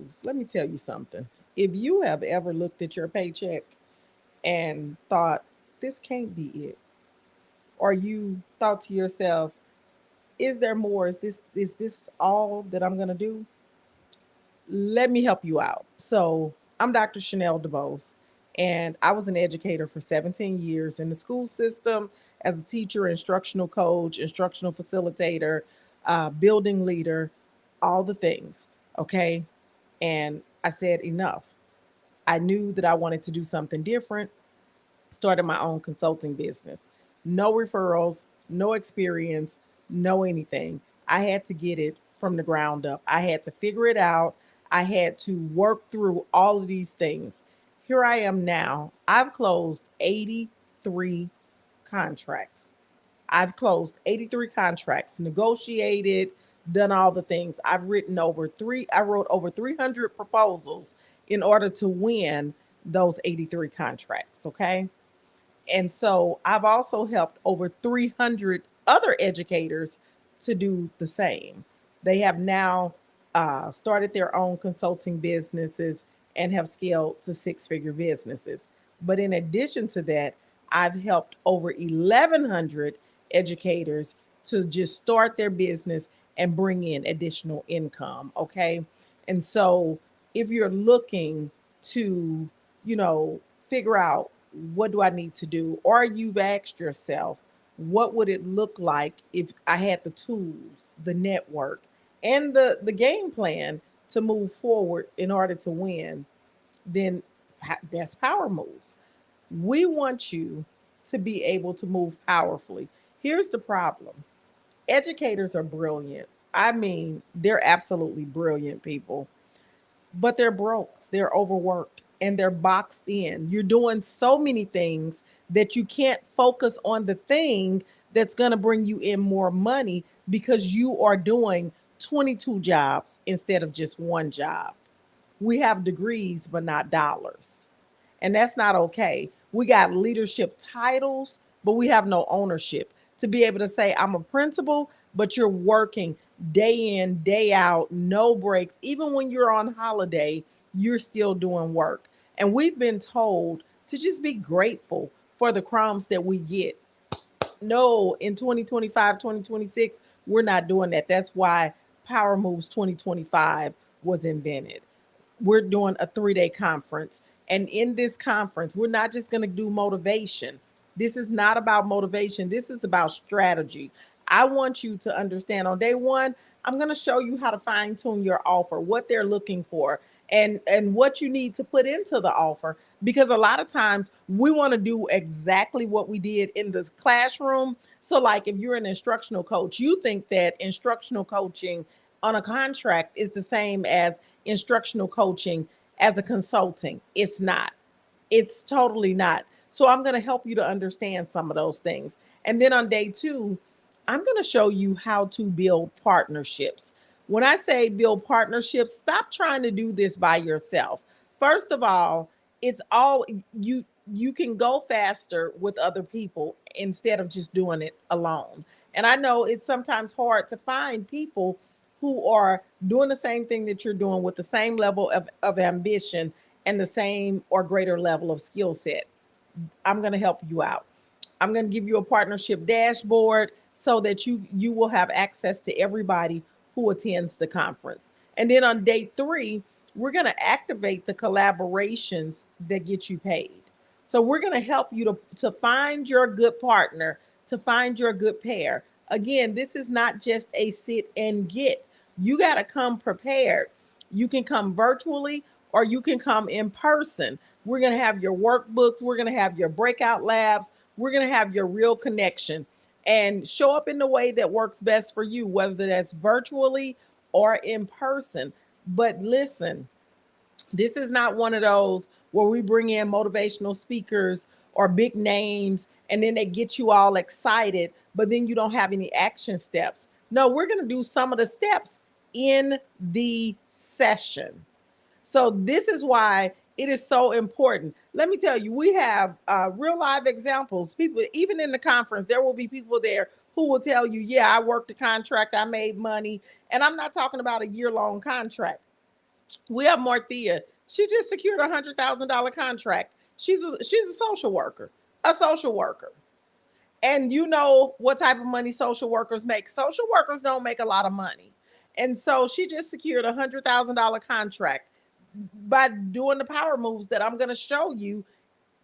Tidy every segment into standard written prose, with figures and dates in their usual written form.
moves. Let me tell you something. If you have ever looked at your paycheck and thought, this can't be it, or you thought to yourself, is there more? Is this all that I'm gonna do? Let me help you out. So I'm Dr. Chanel DeBose, and I was an educator for 17 years in the school system as a teacher, instructional coach, instructional facilitator, building leader, all the things. Okay. And I said, enough. I knew that I wanted to do something different, started my own consulting business. No referrals, no experience, no anything. I had to get it from the ground up. I had to figure it out. I had to work through all of these things. Here I am now. I've closed 83 contracts. I've closed 83 contracts, negotiated, done all the things. I wrote over 300 proposals in order to win those 83 contracts, okay? And so I've also helped over 300 other educators to do the same. They have now started their own consulting businesses and have scaled to six-figure businesses. But in addition to that, I've helped over 1,100 educators to just start their business and bring in additional income. Okay. And so if you're looking to, you know, figure out what do I need to do, or you've asked yourself, what would it look like if I had the tools, the network, and the game plan to move forward in order to win, then that's power moves. We want you to be able to move powerfully. Here's the problem: educators are brilliant. I mean, they're absolutely brilliant people, but they're broke, they're overworked, and they're boxed in. You're doing so many things that you can't focus on the thing that's going to bring you in more money because you are doing 22 jobs instead of just one job. We have degrees, but not dollars. And that's not okay. We got leadership titles, but we have no ownership to be able to say, I'm a principal, but you're working day in, day out, no breaks. Even when you're on holiday, you're still doing work. And we've been told to just be grateful for the crumbs that we get. No, in 2025, 2026, we're not doing that. That's why Power Moves 2025 was invented. We're doing a 3-day conference. And in this conference, we're not just going to do motivation. This is not about motivation. This is about strategy. I want you to understand on day one, I'm going to show you how to fine tune your offer, what they're looking for, and what you need to put into the offer. Because a lot of times we want to do exactly what we did in the classroom. So, like if you're an instructional coach, you think that instructional coaching on a contract is the same as instructional coaching as a consulting. It's not. It's totally not. So I'm going to help you to understand some of those things. And then on day two, I'm going to show you how to build partnerships. When I say build partnerships, stop trying to do this by yourself. First of all, it's all you can go faster with other people instead of just doing it alone. And I know it's sometimes hard to find people who are doing the same thing that you're doing with the same level of ambition and the same or greater level of skill set. I'm going to help you out. I'm going to give you a partnership dashboard so that you will have access to everybody who attends the conference. And then on day 3, we're going to activate the collaborations that get you paid. So we're going to help you to find your good partner, to find your good pair. Again, this is not just a sit and get. You got to come prepared. You can come virtually or you can come in person. We're going to have your workbooks. We're going to have your breakout labs. We're going to have your real connection and show up in the way that works best for you, whether that's virtually or in person. But listen, this is not one of those where we bring in motivational speakers or big names and then they get you all excited, but then you don't have any action steps. No, we're going to do some of the steps in the session. So this is why it is so important. Let me tell you, we have real live examples. People, even in the conference, there will be people there who will tell you, yeah, I worked a contract, I made money. And I'm not talking about a year-long contract. We have Marthea. She just secured $100,000 contract. She's a social worker, a social worker. And you know what type of money social workers make. Social workers don't make a lot of money. And so she just secured $100,000 contract by doing the power moves that I'm going to show you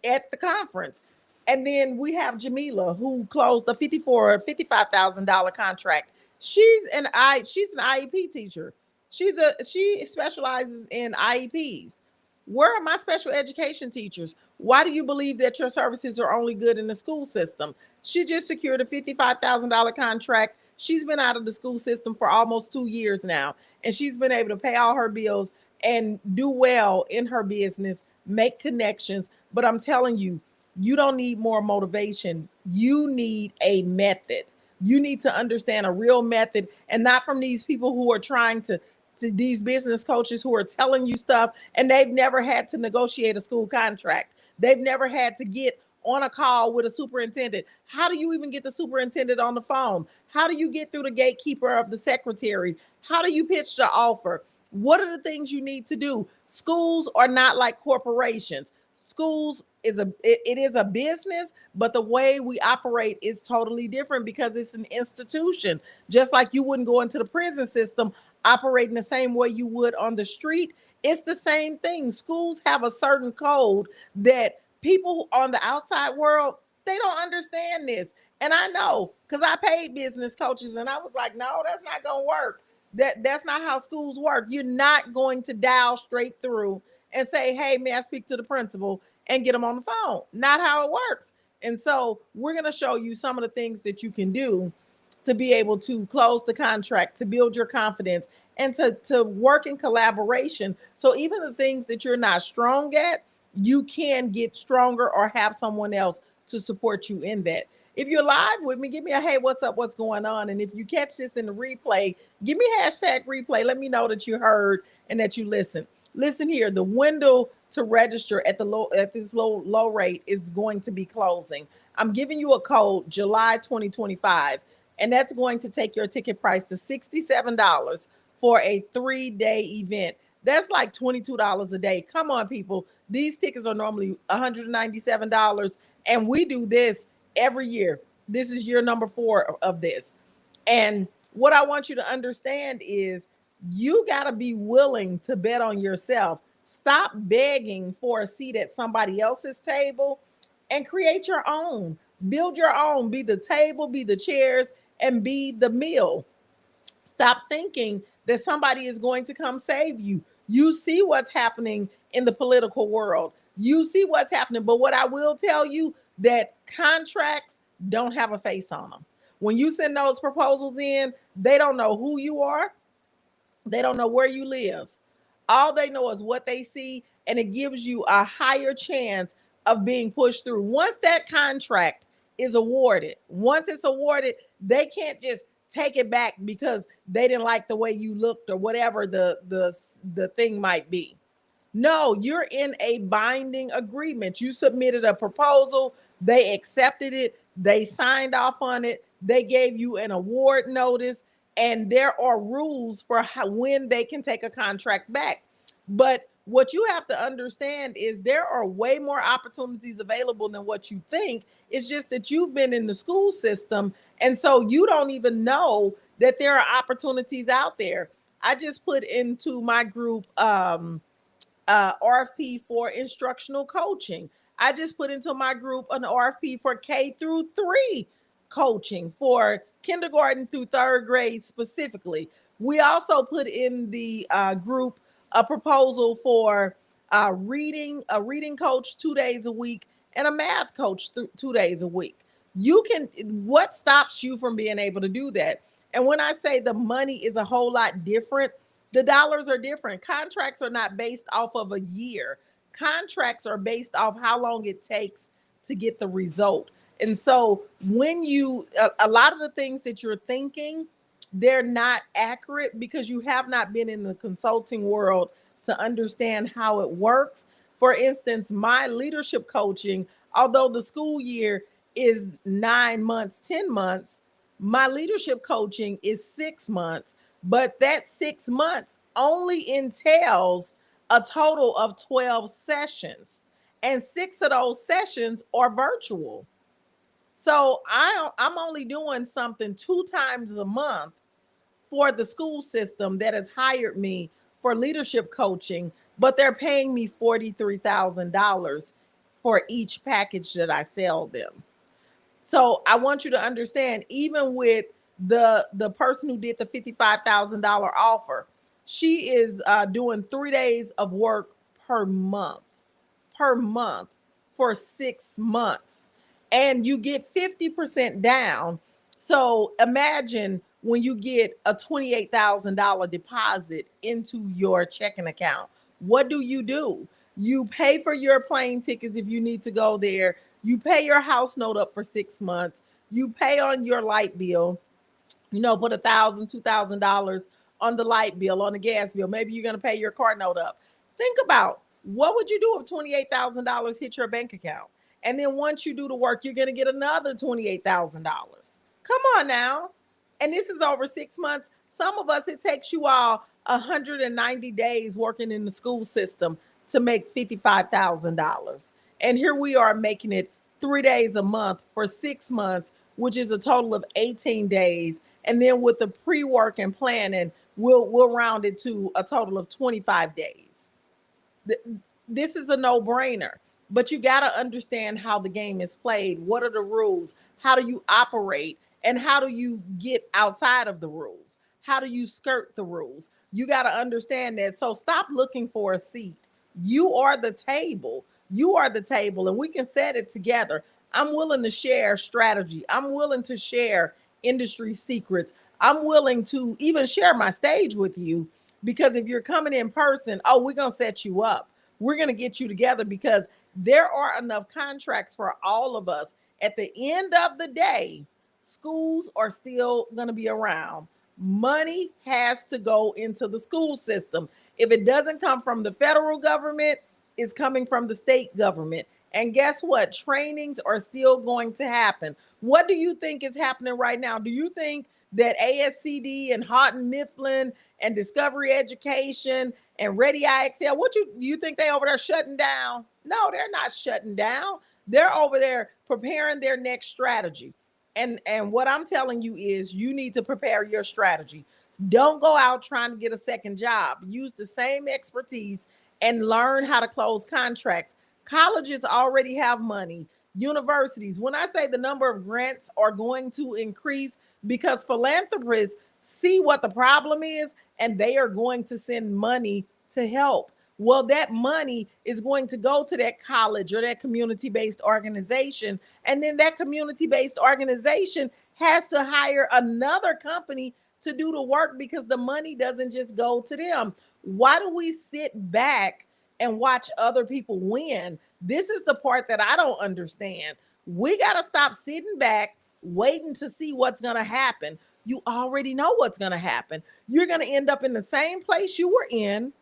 at the conference. And then we have Jamila, who closed a $55,000 contract. She's an IEP teacher. She specializes in IEPs. Where are my special education teachers? Why do you believe that your services are only good in the school system? She just secured a $55,000 contract. She's been out of the school system for almost 2 years now, and she's been able to pay all her bills and do well in her business, make connections. But I'm telling you, you don't need more motivation. You need a method. You need to understand a real method, and not from these people who are trying to these business coaches who are telling you stuff and they've never had to negotiate a school contract. They've never had to get on a call with a superintendent. How do you even get the superintendent on the phone? How do you get through the gatekeeper of the secretary? How do you pitch the offer? What are the things you need to do? Schools are not like corporations. Schools it is a business, but the way we operate is totally different because it's an institution. Just like you wouldn't go into the prison system operating the same way you would on the street. It's the same thing. Schools have a certain code that people on the outside world, they don't understand this. And I know because I paid business coaches and I was like, no, that's not going to work. That's not how schools work. You're not going to dial straight through and say, hey, may I speak to the principal and get them on the phone? Not how it works. And so we're going to show you some of the things that you can do to be able to close the contract, to build your confidence, and to work in collaboration. So even the things that you're not strong at, you can get stronger or have someone else to support you in that. If you're live with me, give me a hey, what's up, what's going on? And if you catch this in the replay, give me hashtag replay. Let me know that you heard and that you listened. Listen here, the window to register at this low rate is going to be closing. I'm giving you a code July 2025, and that's going to take your ticket price to $67 for a 3-day event. That's like $22 a day. Come on, people. These tickets are normally $197, and we do this every year. This is year number 4 of this. And what I want you to understand is you got to be willing to bet on yourself. Stop begging for a seat at somebody else's table and create your own. Build your own. Be the table, be the chairs, and be the meal. Stop thinking that somebody is going to come save you. You see what's happening in the political world. You see what's happening. But what I will tell you, that contracts don't have a face on them. When you send those proposals in, they don't know who you are. They don't know where you live. All they know is what they see, and it gives you a higher chance of being pushed through. Once that contract is awarded, once it's awarded, they can't just take it back because they didn't like the way you looked or whatever the thing might be. No, you're in a binding agreement. You submitted a proposal, they accepted it, they signed off on it, they gave you an award notice, and there are rules for when they can take a contract back. But what you have to understand is there are way more opportunities available than what you think. It's just that you've been in the school system, and so you don't even know that there are opportunities out there. I just put into my group RFP for instructional coaching. I just put into my group an RFP for K-3 coaching for kindergarten through 3rd grade specifically. We also put in the group a proposal for a reading coach 2 days a week and a math coach 2 days a week. What stops you from being able to do that? And when I say the money is a whole lot different, the dollars are different. Contracts are not based off of a year. Contracts are based off how long it takes to get the result. And so when a lot of the things that you're thinking, they're not accurate because you have not been in the consulting world to understand how it works. For instance, my leadership coaching, although the school year is 9 months, 10 months, my leadership coaching is 6 months. But that 6 months only entails a total of 12 sessions, and 6 of those sessions are virtual. So I'm only doing something 2 times a month for the school system that has hired me for leadership coaching, but they're paying me $43,000 for each package that I sell them. So I want you to understand, even with the person who did the $55,000 offer, she is doing 3 days of work per month, per month for 6 months, and you get 50% down. So imagine when you get a $28,000 deposit into your checking account. What do? You pay for your plane tickets if you need to go there. You pay your house note up for 6 months. You pay on your light bill, put $1,000, $2,000 on the light bill, on the gas bill. Maybe you're going to pay your car note up. Think about, what would you do if $28,000 hit your bank account? And then once you do the work, you're going to get another $28,000. Come on now. And this is over 6 months. Some of us, it takes you all 190 days working in the school system to make $55,000. And here we are making it 3 days a month for 6 months, which is a total of 18 days. And then with the pre-work and planning, we'll round it to a total of 25 days. This is a no-brainer, but you got to understand how the game is played. What are the rules? How do you operate? And how do you get outside of the rules? How do you skirt the rules? You got to understand that. So stop looking for a seat. You are the table. You are the table, and we can set it together. I'm willing to share strategy. I'm willing to share industry secrets. I'm willing to even share my stage with you, because if you're coming in person, oh, we're going to set you up. We're going to get you together, because there are enough contracts for all of us. At the end of the day, schools are still going to be around. Money has to go into the school system. If it doesn't come from the federal government, it's coming from the state government. And guess what? Trainings are still going to happen. What do you think is happening right now? Do you think that ASCD and Houghton Mifflin and Discovery Education and Ready IXL, you think they over there shutting down? No, they're not shutting down. They're over there preparing their next strategy. And what I'm telling you is, you need to prepare your strategy. Don't go out trying to get a second job. Use the same expertise and learn how to close contracts. Colleges already have money. Universities, when I say the number of grants are going to increase, because philanthropists see what the problem is and they are going to send money to help. Well, that money is going to go to that college or that community-based organization. And then that community-based organization has to hire another company to do the work, because the money doesn't just go to them. Why do we sit back and watch other people win? This is the part that I don't understand. We got to stop sitting back, waiting to see what's going to happen. You already know what's going to happen. You're going to end up in the same place you were in,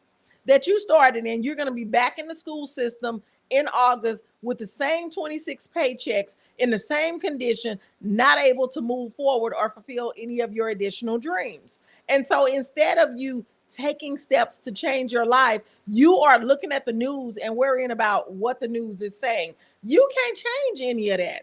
that you started in. You're going to be back in the school system in August with the same 26 paychecks, in the same condition, not able to move forward or fulfill any of your additional dreams. And so instead of you taking steps to change your life, you are looking at the news and worrying about what the news is saying. You can't change any of that.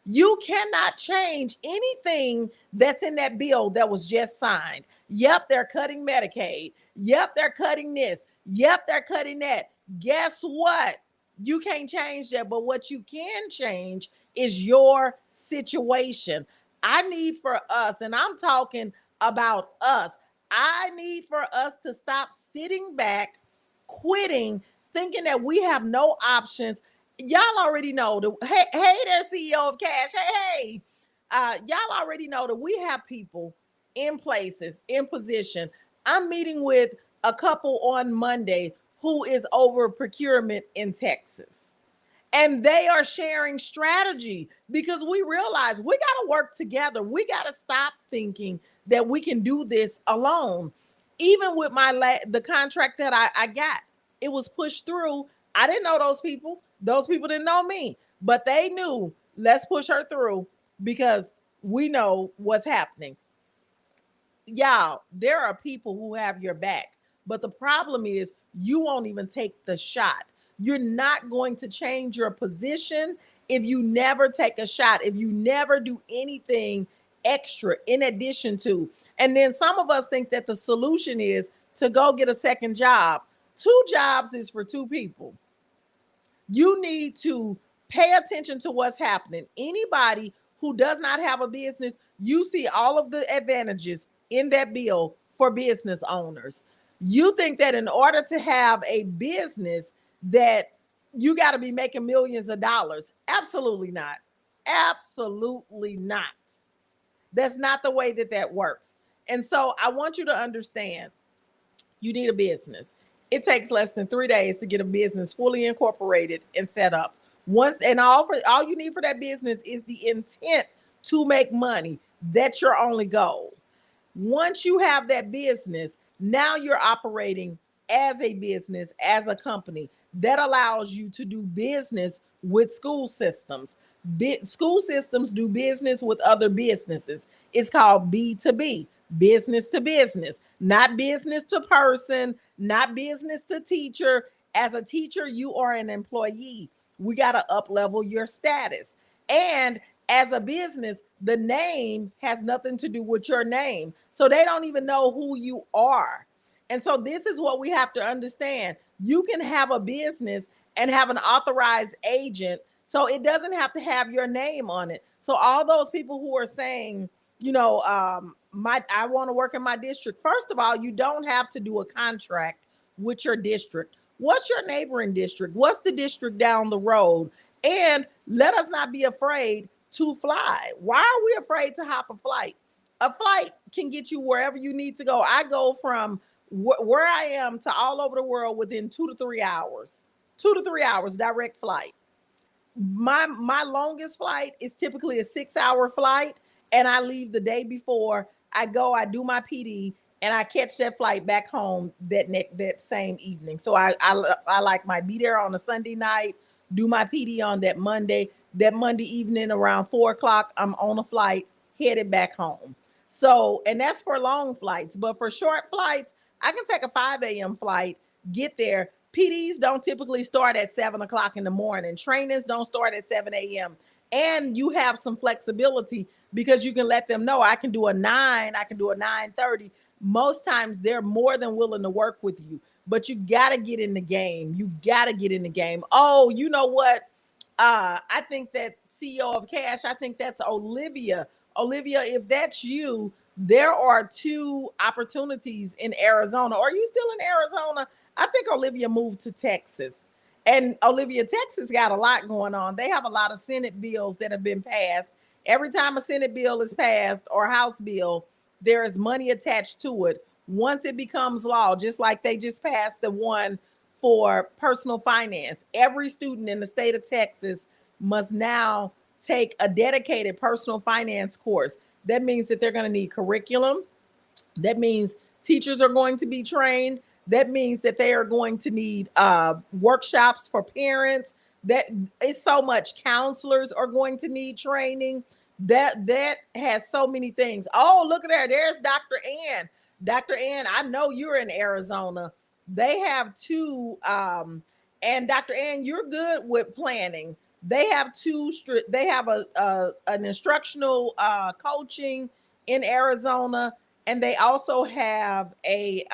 You cannot change anything that's in that bill that was just signed. Yep, they're cutting Medicaid. Yep, they're cutting this. Yep, they're cutting that. Guess what? You can't change that. But what you can change is your situation. I need for us, and I'm talking about us, I need for us to stop sitting back, quitting, thinking that we have no options. Y'all already know that. Hey there, CEO of Cash. Hey. Y'all already know that we have people in places, in position. I'm meeting with a couple on Monday who is over procurement in Texas. And they are sharing strategy, because we realize we got to work together. We got to stop thinking that we can do this alone. Even with the contract that I got, it was pushed through. I didn't know those people. Those people didn't know me, but they knew, let's push her through, because we know what's happening. Y'all, there are people who have your back. But the problem is you won't even take the shot. You're not going to change your position if you never take a shot, if you never do anything extra in addition to. And then some of us think that the solution is to go get a second job. Two jobs is for two people. You need to pay attention to what's happening. Anybody who does not have a business, you see all of the advantages in that bill for business owners. You think that in order to have a business that you got to be making millions of dollars. Absolutely not. Absolutely not. That's not the way that that works. And so I want you to understand, you need a business. It takes less than 3 days to get a business fully incorporated and set up. Once and all you need for that business is the intent to make money. That's your only goal. Once you have that business, now you're operating as a business, as a company. That allows you to do business with school systems. School systems do business with other businesses. It's called B2B, business to business, not business to person, not business to teacher. As a teacher, you are an employee. We got to up level your status. And as a business, the name has nothing to do with your name. So they don't even know who you are. And so this is what we have to understand. You can have a business and have an authorized agent. So it doesn't have to have your name on it. So all those people who are saying, I want to work in my district. First of all, you don't have to do a contract with your district. What's your neighboring district? What's the district down the road? And let us not be afraid to fly. Why are we afraid to hop a flight? A flight can get you wherever you need to go. I go from where I am to all over the world within 2 to 3 hours. 2 to 3 hours direct flight. My longest flight is typically a 6-hour flight, and I leave the day before. I go, I do my PD, and I catch that flight back home that same evening. So I like my be there on a Sunday night, do my PD on that Monday. That Monday evening around 4 o'clock, I'm on a flight headed back home. So, and that's for long flights, but for short flights, I can take a 5 a.m. flight, get there. PDs don't typically start at 7 o'clock in the morning. Trainings don't start at 7 a.m. And you have some flexibility because you can let them know I can do a 9, I can do a 9:30. Most times they're more than willing to work with you, but you got to get in the game. You got to get in the game. Oh, you know what? I think that CEO of Cash, I think that's Olivia. Olivia, if that's you, there are 2 opportunities in Arizona. Are you still in Arizona? I think Olivia moved to Texas. And Olivia, Texas got a lot going on. They have a lot of Senate bills that have been passed. Every time a Senate bill is passed or House bill, there is money attached to it. Once it becomes law, just like they just passed the one for personal finance, every student in the state of Texas must now take a dedicated personal finance course. That means that they're going to need curriculum. That means teachers are going to be trained. That means that they are going to need workshops for parents. That is so much. Counselors are going to need training. That has so many things. Oh, look at there. There's Dr. Ann. Dr. Ann, I know you're in Arizona. They have 2, and Dr. Ann, you're good with planning. They have 2. They have an instructional coaching in Arizona, and they also have a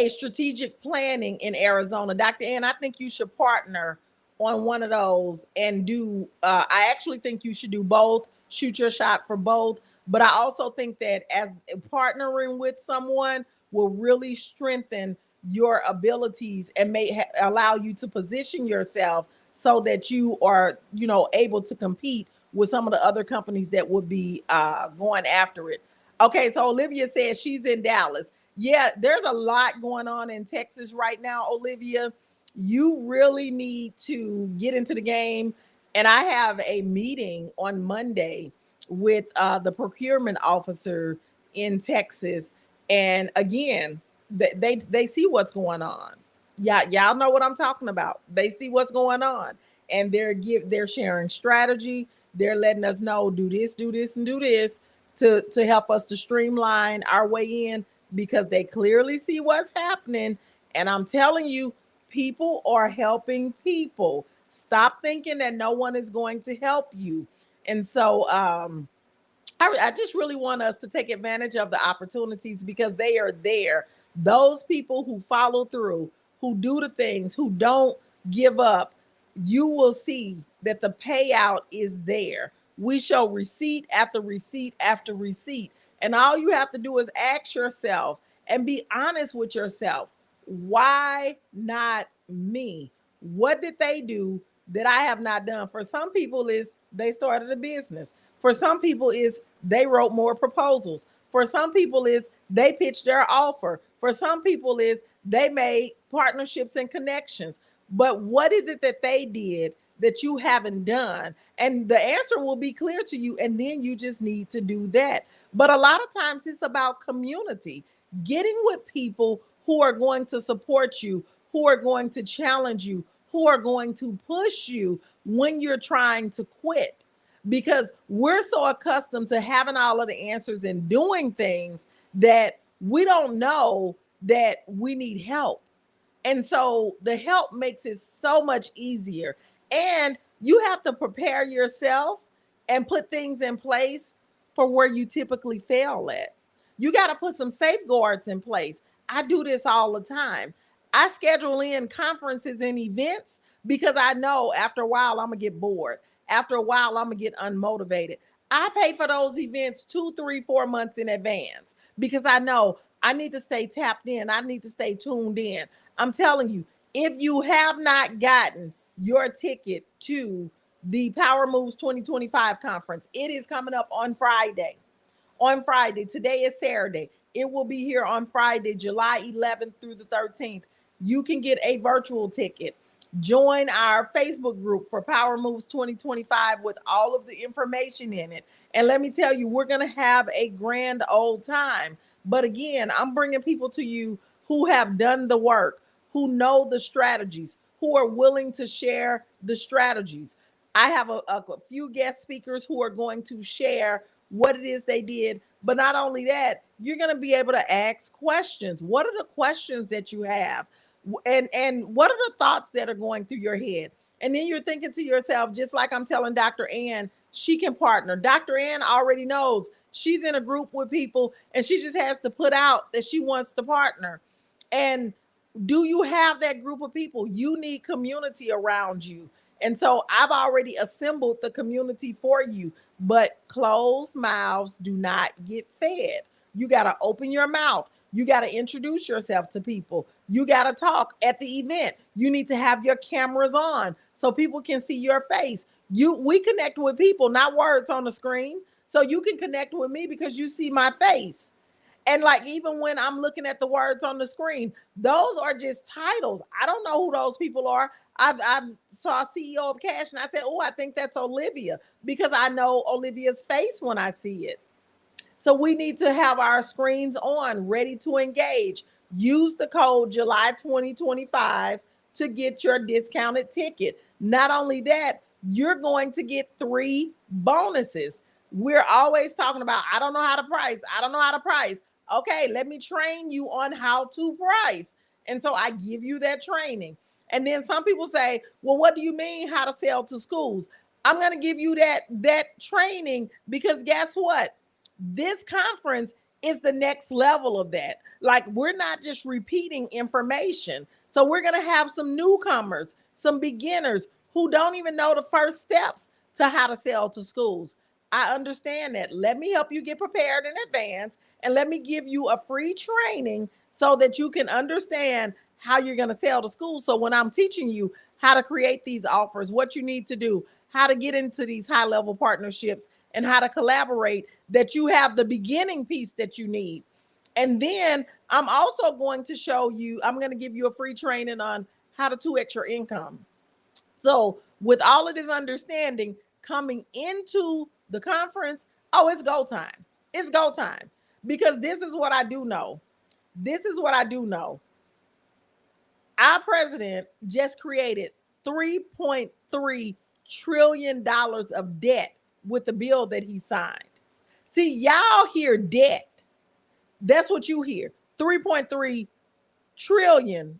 strategic planning in Arizona. Dr. Ann, I think you should partner on one of those and do, I actually think you should do both, shoot your shot for both. But I also think that as partnering with someone will really strengthen your abilities and may allow you to position yourself so that you are, able to compete with some of the other companies that would be going after it. Okay, so Olivia says she's in Dallas. Yeah, there's a lot going on in Texas right now, Olivia. You really need to get into the game. And I have a meeting on Monday with the procurement officer in Texas. And again, they see what's going on. Yeah, y'all know what I'm talking about. They see what's going on, and they're sharing strategy. They're letting us know do this, and do this to help us to streamline our way in. because they clearly see what's happening. And I'm telling you, people are helping people. Stop thinking that no one is going to help you. And so, I just really want us to take advantage of the opportunities because they are there. Those people who follow through, who do the things, who don't give up, you will see that the payout is there. We show receipt after receipt after receipt. And all you have to do is ask yourself and be honest with yourself. Why not me? What did they do that I have not done? For some people, is they started a business. For some people, is they wrote more proposals. For some people, is they pitched their offer. For some people, is they made partnerships and connections. But what is it that they did that you haven't done? And the answer will be clear to you. And then you just need to do that. But a lot of times it's about community, getting with people who are going to support you, who are going to challenge you, who are going to push you when you're trying to quit, because we're so accustomed to having all of the answers and doing things that we don't know that we need help. And so the help makes it so much easier. And you have to prepare yourself and put things in place for where you typically fail at. You got to put some safeguards in place. I do this all the time. I schedule in conferences and events because I know after a while I'm going to get bored. After a while, I'm going to get unmotivated. I pay for those events 2, 3, 4 months in advance because I know I need to stay tapped in. I need to stay tuned in. I'm telling you, if you have not gotten your ticket to the Power Moves 2025 conference, it is coming up on Friday. On Friday, today is Saturday. It will be here on Friday, July 11th through the 13th. You can get a virtual ticket. Join our Facebook group for Power Moves 2025 with all of the information in it. And let me tell you, we're going to have a grand old time. But again, I'm bringing people to you who have done the work, who know the strategies, who are willing to share the strategies. I have a few guest speakers who are going to share what it is they did. But not only that, you're going to be able to ask questions. What are the questions that you have? And what are the thoughts that are going through your head? And then you're thinking to yourself, just like I'm telling Dr. Ann, she can partner. Dr. Ann already knows she's in a group with people and she just has to put out that she wants to partner. And do you have that group of people? You need community around you. And so I've already assembled the community for you, but closed mouths do not get fed. You got to open your mouth. You got to introduce yourself to people. You got to talk at the event. You need to have your cameras on so people can see your face. We connect with people, not words on the screen. So you can connect with me because you see my face. And like, even when I'm looking at the words on the screen, those are just titles. I don't know who those people are. I saw CEO of Cash and I said, oh, I think that's Olivia, because I know Olivia's face when I see it. So we need to have our screens on, ready to engage. Use the code July 2025 to get your discounted ticket. Not only that, you're going to get 3 bonuses. We're always talking about, I don't know how to price. I don't know how to price. Okay, let me train you on how to price. And so I give you that training. And then some people say, well, what do you mean how to sell to schools? I'm going to give you that training because guess what? This conference is the next level of that. Like, we're not just repeating information. So we're going to have some newcomers, some beginners who don't even know the first steps to how to sell to schools. I understand that. Let me help you get prepared in advance and let me give you a free training so that you can understand how you're going to sell to schools. So when I'm teaching you how to create these offers, what you need to do, how to get into these high level partnerships, and how to collaborate, that you have the beginning piece that you need. And then I'm also going to show you, I'm going to give you a free training on how to 2x your income. So with all of this understanding coming into the conference, oh, it's go time. It's go time. Because this is what I do know. This is what I do know. Our president just created $3.3 trillion of debt with the bill that he signed. See, y'all hear debt. That's what you hear. $3.3 trillion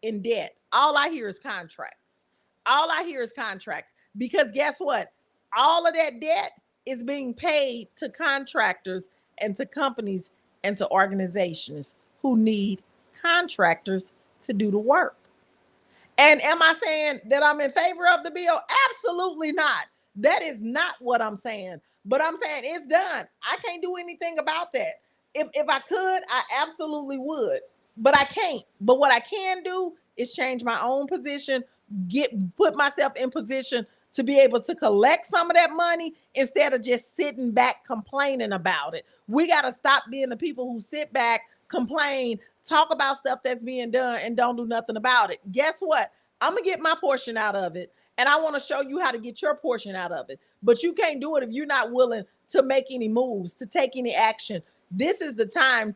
in debt. All I hear is contracts. All I hear is contracts. Because guess what? All of that debt is being paid to contractors and to companies and to organizations who need contractors to do the work. And am I saying that I'm in favor of the bill? Absolutely not. That is not what I'm saying. But I'm saying it's done. I can't do anything about that. If I could, I absolutely would. But I can't. But what I can do is change my own position, put myself in position to be able to collect some of that money instead of just sitting back complaining about it. We got to stop being the people who sit back, complain, talk about stuff that's being done and don't do nothing about it. Guess what? I'm going to get my portion out of it. And I want to show you how to get your portion out of it. But you can't do it if you're not willing to make any moves, to take any action. This is the time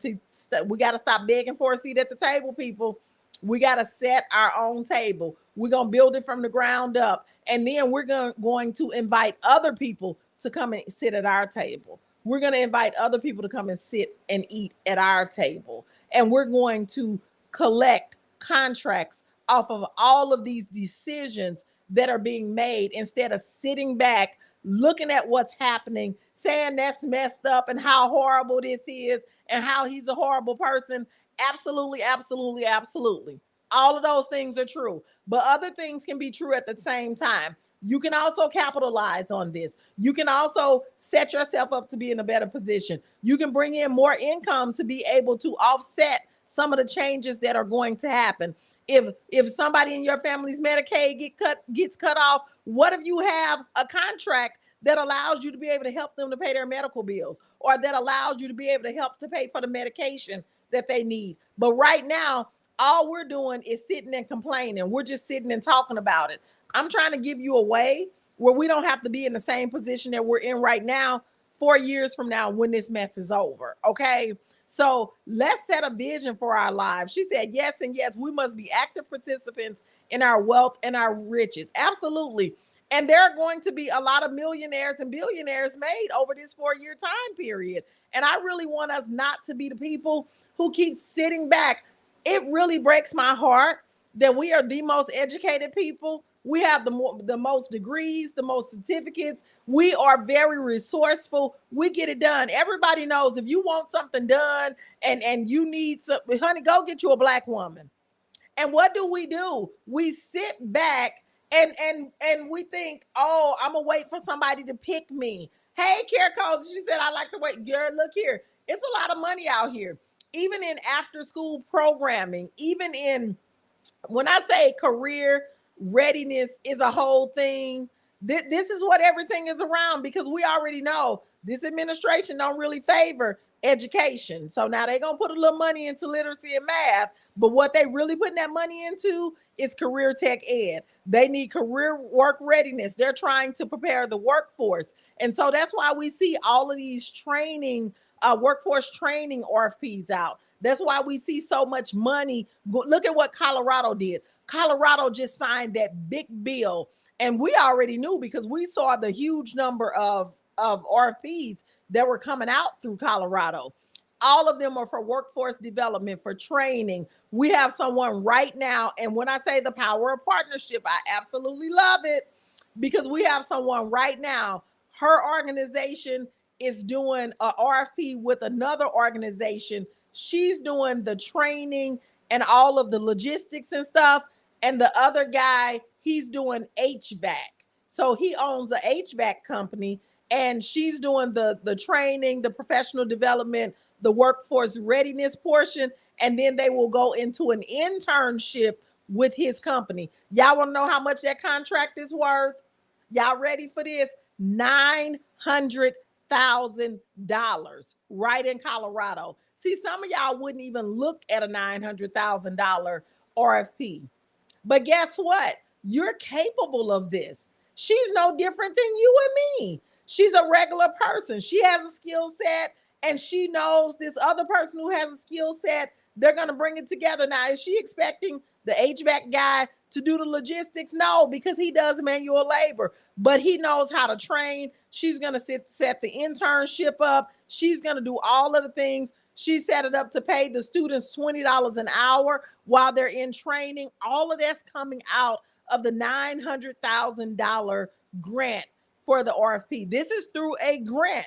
we got to stop begging for a seat at the table, people. We got to set our own table. We're going to build it from the ground up. And then we're going to invite other people to come and sit at our table. We're going to invite other people to come and sit and eat at our table. And we're going to collect contracts off of all of these decisions that are being made instead of sitting back, looking at what's happening, saying that's messed up and how horrible this is and how he's a horrible person. Absolutely, absolutely, absolutely. All of those things are true, but other things can be true at the same time. You can also capitalize on this. You can also set yourself up to be in a better position. You can bring in more income to be able to offset some of the changes that are going to happen. If somebody in your family's Medicaid gets cut off, what if you have a contract that allows you to be able to help them to pay their medical bills, or that allows you to be able to help to pay for the medication that they need? But right now, all we're doing is sitting and complaining. We're just sitting and talking about it. I'm trying to give you a way where we don't have to be in the same position that we're in right now 4 years from now when this mess is over. Okay. So let's set a vision for our lives. She said, yes, and yes, we must be active participants in our wealth and our riches. Absolutely. And there are going to be a lot of millionaires and billionaires made over this 4-year time period. And I really want us not to be the people who keep sitting back. It really breaks my heart that we are the most educated people. We have the most degrees, the most certificates. We are very resourceful. We get it done. Everybody knows if you want something done and you need something, honey, go get you a black woman. And what do? We sit back and we think, oh, I'm gonna wait for somebody to pick me. Hey, Care Codes, she said, I like the way, girl, look here. It's a lot of money out here. Even in after school programming, even in, when I say career readiness is a whole thing, this is what everything is around, because we already know this administration don't really favor education. So now they're going to put a little money into literacy and math, but what they really putting that money into is career tech ed. They need career work readiness. They're trying to prepare the workforce. And so that's why we see all of these workforce training RFPs out. That's why we see so much money. Look at what Colorado did. Colorado just signed that big bill. And we already knew because we saw the huge number of RFPs that were coming out through Colorado. All of them are for workforce development, for training. We have someone right now. And when I say the power of partnership, I absolutely love it, because we have someone right now. Her organization is doing an RFP with another organization. She's doing the training and all of the logistics and stuff. And the other guy, he's doing HVAC. So he owns a HVAC company, and she's doing the training, the professional development, the workforce readiness portion. And then they will go into an internship with his company. Y'all want to know how much that contract is worth? Y'all ready for this? $900,000 right in Colorado. See, some of y'all wouldn't even look at a $900,000 RFP. But guess what? You're capable of this. She's no different than you and me. She's a regular person. She has a skill set, and she knows this other person who has a skill set. They're going to bring it together. Now, is she expecting the HVAC guy to do the logistics? No, because he does manual labor, but he knows how to train. She's going to set the internship up. She's going to do all of the things. She set it up to pay the students $20 an hour while they're in training. All of that's coming out of the $900,000 grant for the RFP. This is through a grant.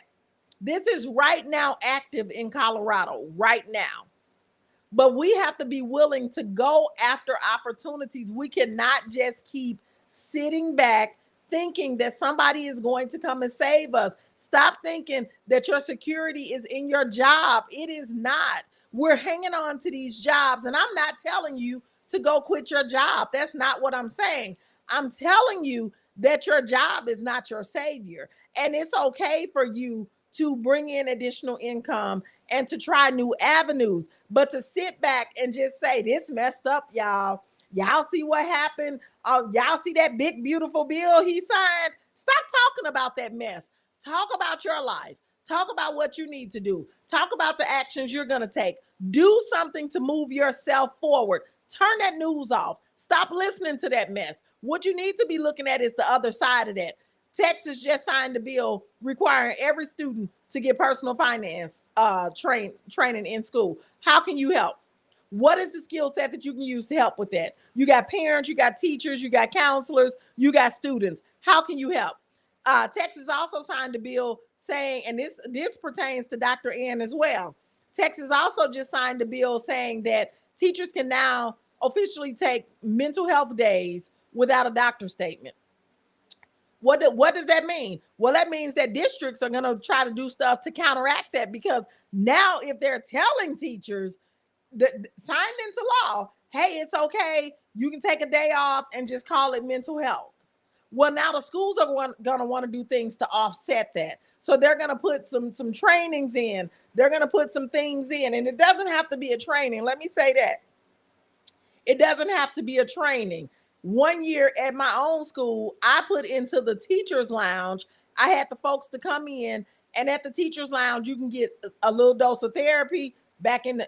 This is right now active in Colorado, right now. But we have to be willing to go after opportunities. We cannot just keep sitting back thinking that somebody is going to come and save us. Stop thinking that your security is in your job. It is not. We're hanging on to these jobs. And I'm not telling you to go quit your job. That's not what I'm saying. I'm telling you that your job is not your savior. And it's okay for you to bring in additional income and to try new avenues. But to sit back and just say, this messed up, y'all. Y'all see what happened? Y'all see that big, beautiful bill he signed? Stop talking about that mess. Talk about your life. Talk about what you need to do. Talk about the actions you're going to take. Do something to move yourself forward. Turn that news off. Stop listening to that mess. What you need to be looking at is the other side of that. Texas just signed a bill requiring every student to get personal finance training in school. How can you help? What is the skill set that you can use to help with that? You got parents, you got teachers, you got counselors, you got students. How can you help? Texas also signed a bill saying, and this pertains to Dr. Ann as well. Texas also just signed a bill saying that teachers can now officially take mental health days without a doctor's statement. What does that mean? Well, that means that districts are going to try to do stuff to counteract that, because now if they're telling teachers that signed into law, hey, it's okay, you can take a day off and just call it mental health. Well, now the schools are going to want to do things to offset that. So they're going to put some trainings in. They're going to put some things in, and it doesn't have to be a training. Let me say that. It doesn't have to be a training. One year at my own school, I put into the teacher's lounge. I had the folks to come in, and at the teacher's lounge, you can get a little dose of therapy back in the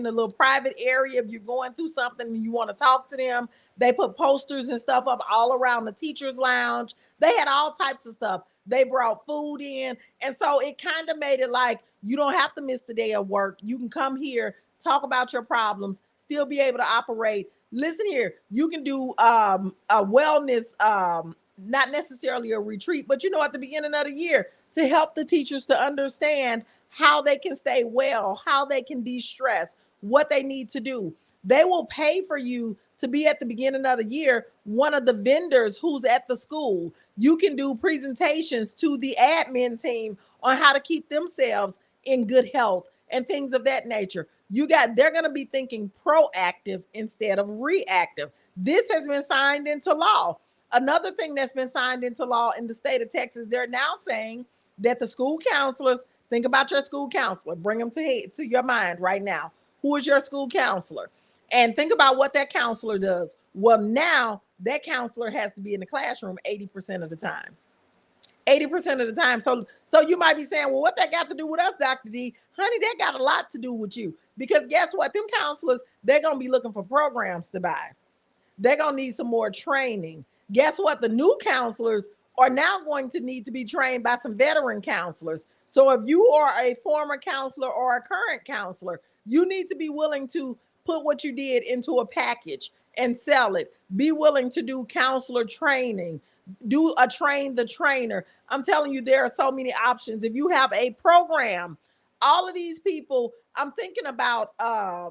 little private area. If you're going through something and you want to talk to them, they put posters and stuff up all around the teacher's lounge. They had all types of stuff. They brought food in. And so it kind of made it like you don't have to miss the day of work. You can come here, talk about your problems, still be able to operate. Listen here, you can do a wellness, not necessarily a retreat, but at the beginning of the year, to help the teachers to understand how they can stay well, how they can de-stress, what they need to do. They will pay for you to be at the beginning of the year one of the vendors who's at the school. You can do presentations to the admin team on how to keep themselves in good health and things of that nature. They're going to be thinking proactive instead of reactive. This has been signed into law. Another thing that's been signed into law in the state of Texas, they're now saying that the school counselors, think about your school counselor, bring them to your mind right now. Who is your school counselor? And think about what that counselor does. Well, now that counselor has to be in the classroom 80% of the time. 80% of the time. So you might be saying, well, what that got to do with us, Dr. D? Honey, that got a lot to do with you. Because guess what? Them counselors, they're going to be looking for programs to buy. They're going to need some more training. Guess what? The new counselors are now going to need to be trained by some veteran counselors. So if you are a former counselor or a current counselor, you need to be willing to put what you did into a package and sell it. Be willing to do counselor training. Do a train the trainer. I'm telling you, there are so many options. If you have a program, all of these people, I'm thinking about, I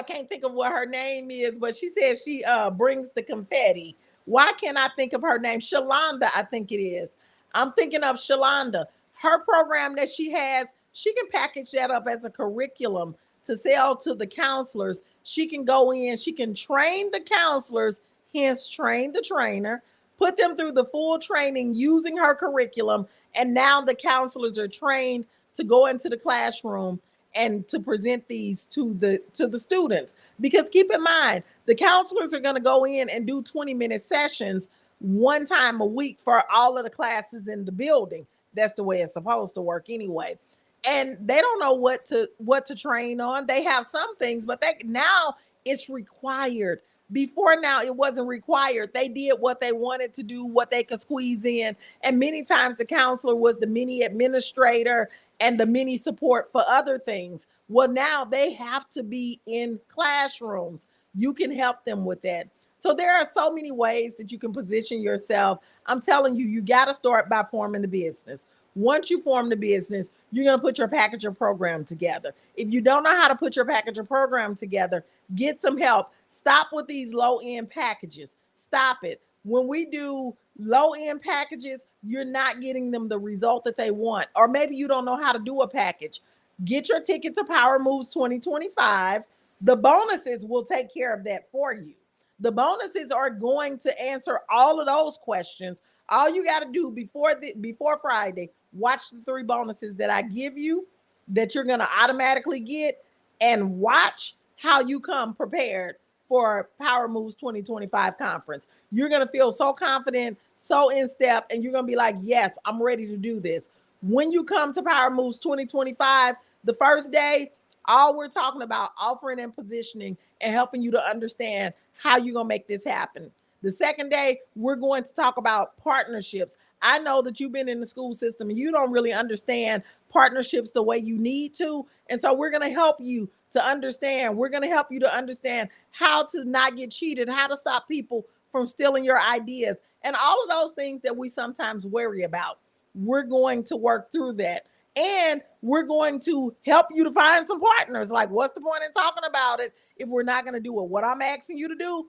can't think of what her name is, but she says she brings the confetti. Why can't I think of her name? Shalonda, I think it is. I'm thinking of Shalonda. Her program that she has, she can package that up as a curriculum to sell to the counselors. She can go in, she can train the counselors, hence train the trainer, put them through the full training using her curriculum. And now the counselors are trained to go into the classroom and to present these to the students. Because keep in mind, the counselors are going to go in and do 20-minute sessions one time a week for all of the classes in the building. That's the way it's supposed to work anyway. And they don't know what to train on. They have some things, but now it's required. Before now, it wasn't required. They did what they wanted to do, what they could squeeze in. And many times the counselor was the mini administrator and the mini support for other things. Well, now they have to be in classrooms. You can help them with that. So there are so many ways that you can position yourself. I'm telling you, you got to start by forming the business. Once you form the business, you're going to put your package or program together. If you don't know how to put your package or program together, get some help. Stop with these low end packages. Stop it. When we do low end packages, you're not getting them the result that they want. Or maybe you don't know how to do a package. Get your ticket to Power Moves 2025. The bonuses will take care of that for you. The bonuses are going to answer all of those questions. All you got to do before Friday, watch the 3 bonuses that I give you that you're going to automatically get, and watch how you come prepared for Power Moves 2025 conference. You're going to feel so confident, so in step, and you're going to be like, yes, I'm ready to do this. When you come to Power Moves 2025, the first day, all we're talking about offering and positioning and helping you to understand how you're going to make this happen. The second day, we're going to talk about partnerships. I know that you've been in the school system and you don't really understand partnerships the way you need to. And so we're going to help you to understand. We're going to help you to understand how to not get cheated, how to stop people from stealing your ideas, and all of those things that we sometimes worry about. We're going to work through that. And we're going to help you to find some partners. Like, what's the point in talking about it if we're not going to do it? What I'm asking you to do,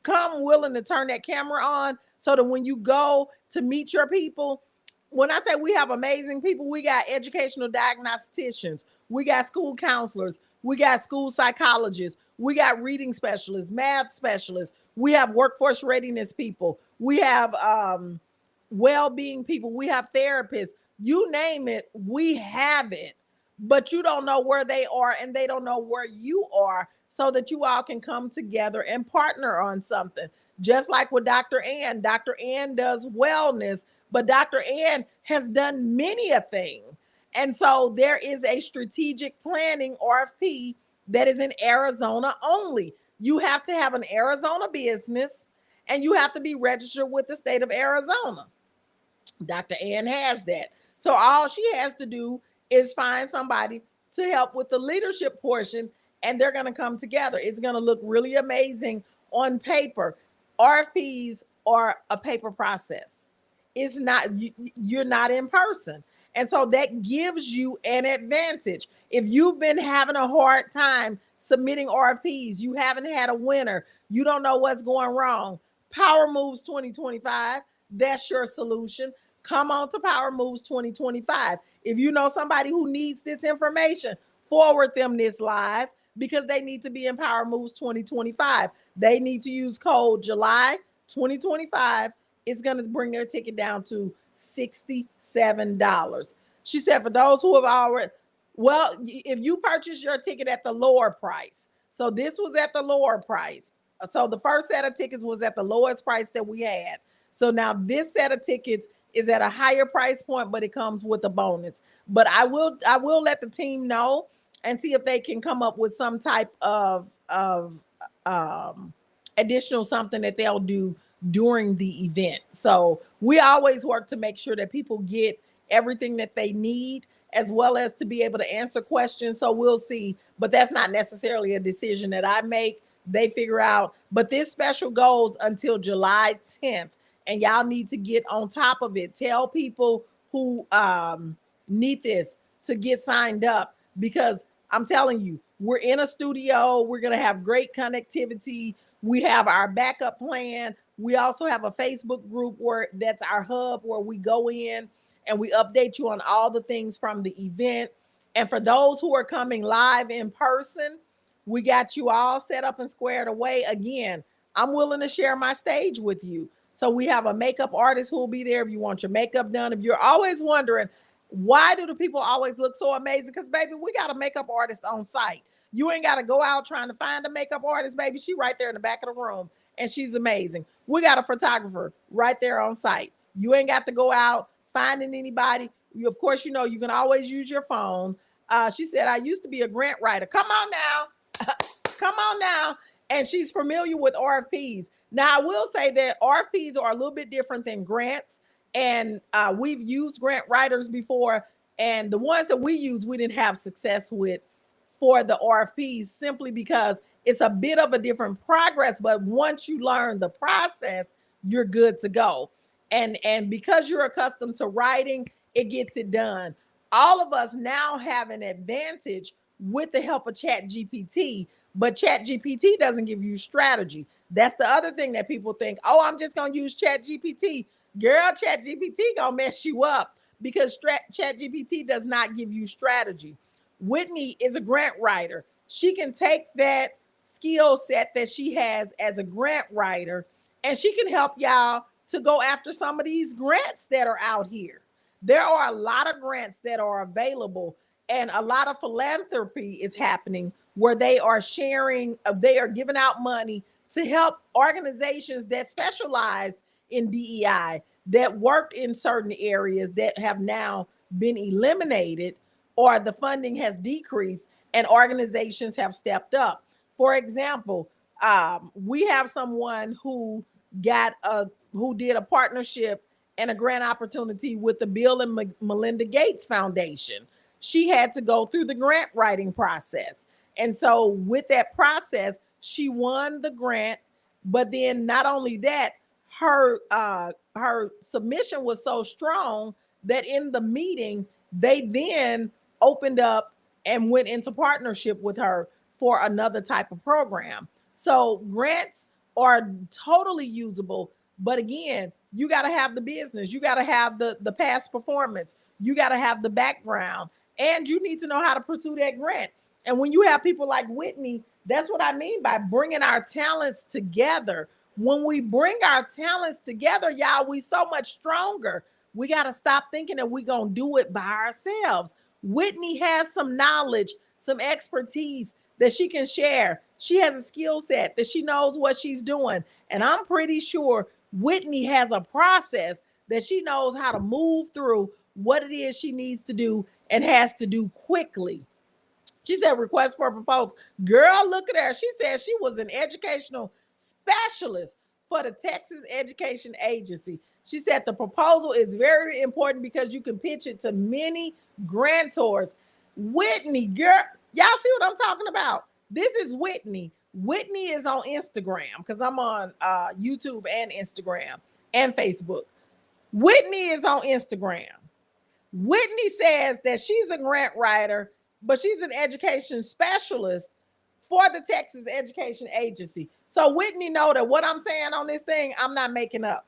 come willing to turn that camera on so that when you go to meet your people, when I say we have amazing people, we got educational diagnosticians, we got school counselors, we got school psychologists, we got reading specialists, math specialists, we have workforce readiness people, we have well-being people, we have therapists. You name it, we have it. But you don't know where they are and they don't know where you are, so that you all can come together and partner on something. Just like with Dr. Ann. Dr. Ann does wellness, but Dr. Ann has done many a thing. And so there is a strategic planning RFP that is in Arizona only. You have to have an Arizona business and you have to be registered with the state of Arizona. Dr. Ann has that. So all she has to do is find somebody to help with the leadership portion, and they're going to come together. It's going to look really amazing on paper. RFPs are a paper process. It's not, you're not in person. And so that gives you an advantage. If you've been having a hard time submitting RFPs, you haven't had a winner, you don't know what's going wrong, Power Moves 2025, that's your solution. Come on to Power Moves 2025. If you know somebody who needs this information, forward them this live, because they need to be in Power Moves 2025. They need to use code July 2025. It's going to bring their ticket down to $67. She said, for those who have already, well, if you purchase your ticket at the lower price, so this was at the lower price. So the first set of tickets was at the lowest price that we had. So now this set of tickets is at a higher price point, but it comes with a bonus. But I will let the team know and see if they can come up with some type of additional something that they'll do during the event. So we always work to make sure that people get everything that they need, as well as to be able to answer questions. So we'll see, but that's not necessarily a decision that I make. They figure out, but this special goes until July 10th. And y'all need to get on top of it. Tell people who need this to get signed up, because I'm telling you, we're in a studio. We're going to have great connectivity. We have our backup plan. We also have a Facebook group where that's our hub, where we go in and we update you on all the things from the event. And for those who are coming live in person, we got you all set up and squared away. Again, I'm willing to share my stage with you. So we have a makeup artist who will be there if you want your makeup done. If you're always wondering, why do the people always look so amazing? Because, baby, we got a makeup artist on site. You ain't got to go out trying to find a makeup artist, baby. She right there in the back of the room, and she's amazing. We got a photographer right there on site. You ain't got to go out finding anybody. You, of course, you know, you can always use your phone. She said, I used to be a grant writer. Come on now. Come on now. And she's familiar with RFPs. Now, I will say that RFPs are a little bit different than grants. And we've used grant writers before. And the ones that we use, we didn't have success with for the RFPs simply because it's a bit of a different progress. But once you learn the process, you're good to go. And because you're accustomed to writing, it gets it done. All of us now have an advantage with the help of Chat GPT, but Chat GPT doesn't give you strategy. That's the other thing that people think, oh, I'm just going to use Chat GPT. Girl, Chat GPT going to mess you up because Chat GPT does not give you strategy. Whitney is a grant writer. She can take that skill set that she has as a grant writer and she can help y'all to go after some of these grants that are out here. There are a lot of grants that are available, and a lot of philanthropy is happening where they are sharing, they are giving out money to help organizations that specialize in DEI, that worked in certain areas that have now been eliminated or the funding has decreased and organizations have stepped up. For example, we have someone who who did a partnership and a grant opportunity with the Bill and Melinda Gates Foundation. She had to go through the grant writing process. And so with that process, she won the grant. But then not only that, her submission was so strong that in the meeting, they then opened up and went into partnership with her for another type of program. So grants are totally usable. But again, you got to have the business, you got to have the past performance, you got to have the background, and you need to know how to pursue that grant. And when you have people like Whitney, that's what I mean by bringing our talents together. When we bring our talents together, y'all, we so much stronger. We got to stop thinking that we're going to do it by ourselves. Whitney has some knowledge, some expertise that she can share. She has a skill set that she knows what she's doing. And I'm pretty sure Whitney has a process that she knows how to move through what it is she needs to do and has to do quickly. She said, request for a proposal. Girl, look at her. She said she was an educational specialist for the Texas Education Agency. She said the proposal is very important because you can pitch it to many grantors. Whitney, girl, y'all see what I'm talking about? This is Whitney. Whitney is on Instagram because I'm on YouTube and Instagram and Facebook. Whitney is on Instagram. Whitney says that she's a grant writer, but she's an education specialist for the Texas Education Agency. So Whitney know that what I'm saying on this thing, I'm not making up.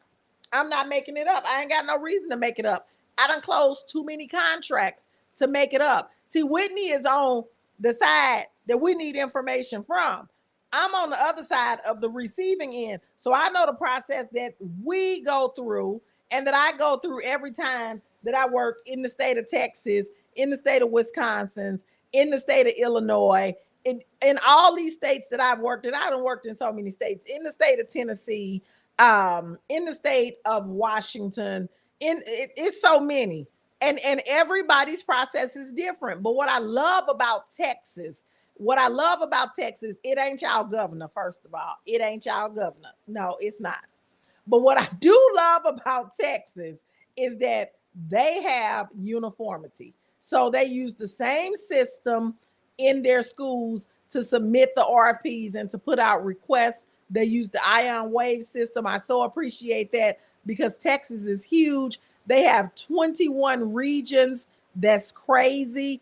I'm not making it up. I ain't got no reason to make it up. I done closed too many contracts to make it up. See, Whitney is on the side that we need information from. I'm on the other side of the receiving end. So I know the process that we go through and that I go through every time that I work in the state of Texas, in the state of Wisconsin, in the state of Illinois, in all these states that I've worked in. I done worked in so many states, in the state of Tennessee, in the state of Washington, it's so many. And everybody's process is different. But what I love about Texas, it ain't y'all governor, first of all. It ain't y'all governor. No, it's not. But what I do love about Texas is that they have uniformity. So they use the same system in their schools to submit the RFPs and to put out requests. They use the ion wave system. I so appreciate that because Texas is huge. They have 21 regions. That's crazy.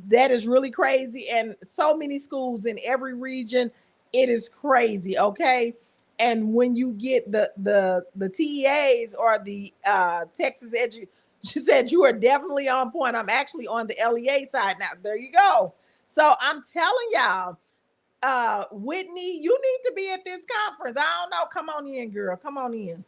That is really crazy. And so many schools in every region. It is crazy. Okay. And when you get the TEAs or the Texas she said you are definitely on point. I'm actually on the LEA side now. There you go. So I'm telling y'all, Whitney, you need to be at this conference. I don't know. Come on in, girl. Come on in.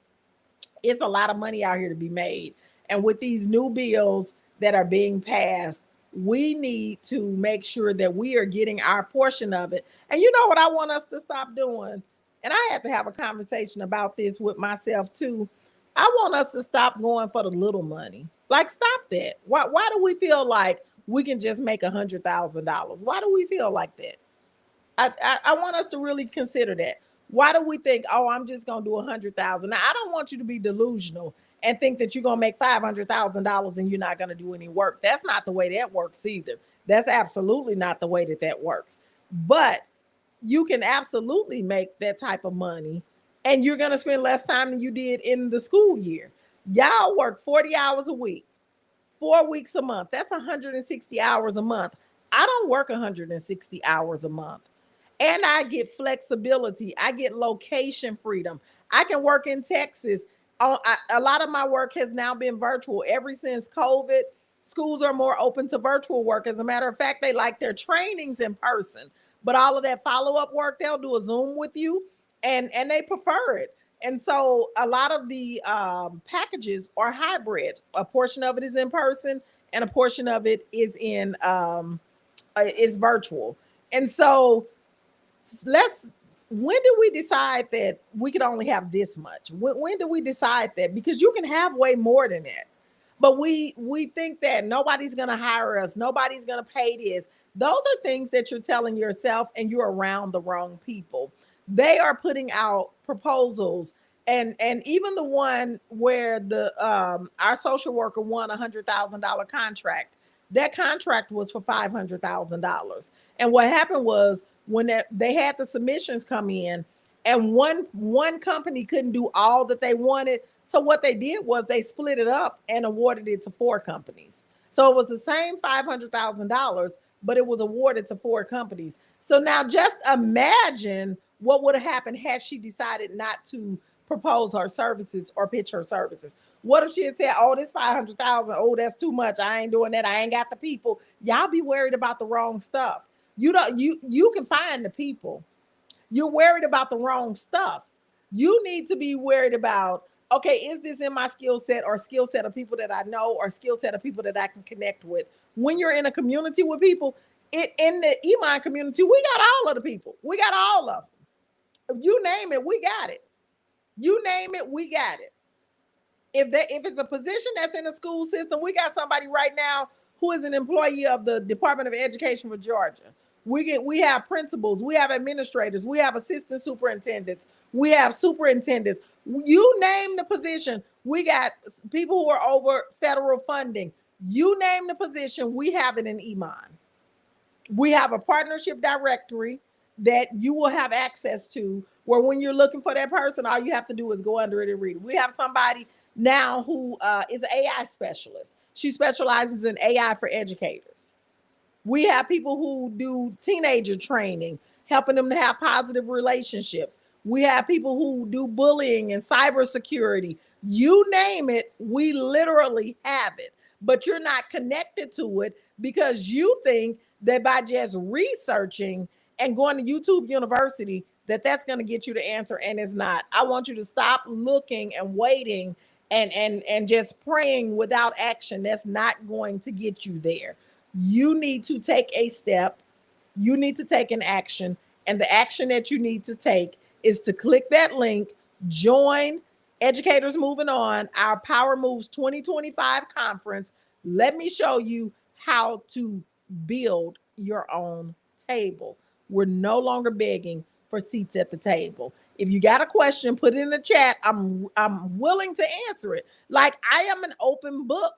It's a lot of money out here to be made. And with these new bills that are being passed, we need to make sure that we are getting our portion of it. And you know what I want us to stop doing? And I had to have a conversation about this with myself too. I want us to stop going for the little money. Like, stop that. Why do we feel like we can just make $100,000? Why do we feel like that? I want us to really consider that. Why do we think, oh, I'm just going to do 100,000? Now, I don't want you to be delusional and think that you're going to make $500,000 and you're not going to do any work. That's not the way that works either. That's absolutely not the way that that works. But you can absolutely make that type of money, and you're going to spend less time than you did in the school year. Y'all work 40 hours a week, 4 weeks a month. That's 160 hours a month. I don't work 160 hours a month. And I get flexibility. I get location freedom. I can work in Texas. A lot of my work has now been virtual ever since COVID. Schools are more open to virtual work. As a matter of fact, they like their trainings in person, but all of that follow-up work, they'll do a Zoom with you, and they prefer it. And so a lot of the packages are hybrid. A portion of it is in person, and a portion of it is virtual. And so let's when do we decide that we could only have this much? When do we decide that? Because you can have way more than that, but we think that nobody's going to hire us, nobody's going to pay this. Those are things that you're telling yourself, and you're around the wrong people. They are putting out proposals, and even the one where the our social worker won $100,000 contract. That contract was for $500,000. And what happened was, when they had the submissions come in, and one company couldn't do all that they wanted, so what they did was they split it up and awarded it to four companies. So it was the same $500,000, but it was awarded to four companies. So now just imagine what would have happened had she decided not to propose her services or pitch her services. What if she had said, "Oh, this 500,000, oh, that's too much. I ain't doing that. I ain't got the people." Y'all be worried about the wrong stuff. You can find the people. You're worried about the wrong stuff. You need to be worried about, okay, is this in my skill set, or skill set of people that I know, or skill set of people that I can connect with? When you're in a community with people, in the EMON community, we got all of the people. We got all of them. You name it, we got it. You name it, we got it. If it's a position that's in the school system, we got somebody right now who is an employee of the Department of Education for Georgia. We have principals, we have administrators, we have assistant superintendents, we have superintendents. You name the position, we got people who are over federal funding. You name the position, we have it in EMON. We have a partnership directory that you will have access to, where when you're looking for that person, all you have to do is go under it and read it. We have somebody now who is an AI specialist. She specializes in AI for educators. We have people who do teenager training, helping them to have positive relationships. We have people who do bullying and cybersecurity. You name it, we literally have it. But you're not connected to it because you think that by just researching and going to YouTube University, that that's going to get you the answer, and it's not. I want you to stop looking and waiting and just praying without action. That's not going to get you there. You need to take a step. You need to take an action, and the action that you need to take is to click that link, join Educators Moving On, our Power Moves 2025 conference. Let me show you how to build your own table. We're no longer begging for seats at the table. If you got a question, put it in the chat. I'm willing to answer it. Like, I am an open book.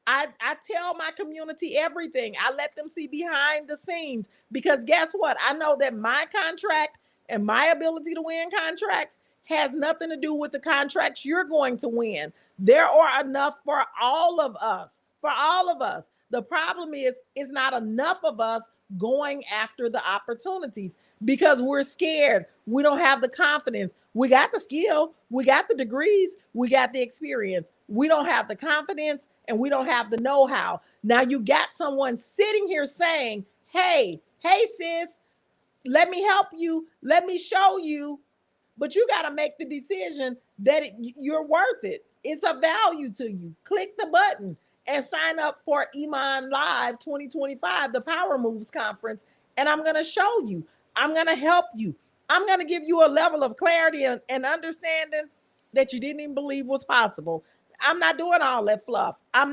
I tell my community everything. I let them see behind the scenes, because guess what? I know that my contract and my ability to win contracts has nothing to do with the contracts you're going to win. There are enough for all of us. For all of us. The problem is, it's not enough of us going after the opportunities because we're scared. We don't have the confidence. We got the skill, we got the degrees, we got the experience. We don't have the confidence, and we don't have the know-how. Now you got someone sitting here saying, hey, sis, let me help you. Let me show you. But you got to make the decision that you're worth it. It's of value to you. Click the button and sign up for EMONLive 2025, the Power Moves Conference. And I'm going to show you. I'm going to help you. I'm going to give you a level of clarity and understanding that you didn't even believe was possible. I'm not doing all that fluff. I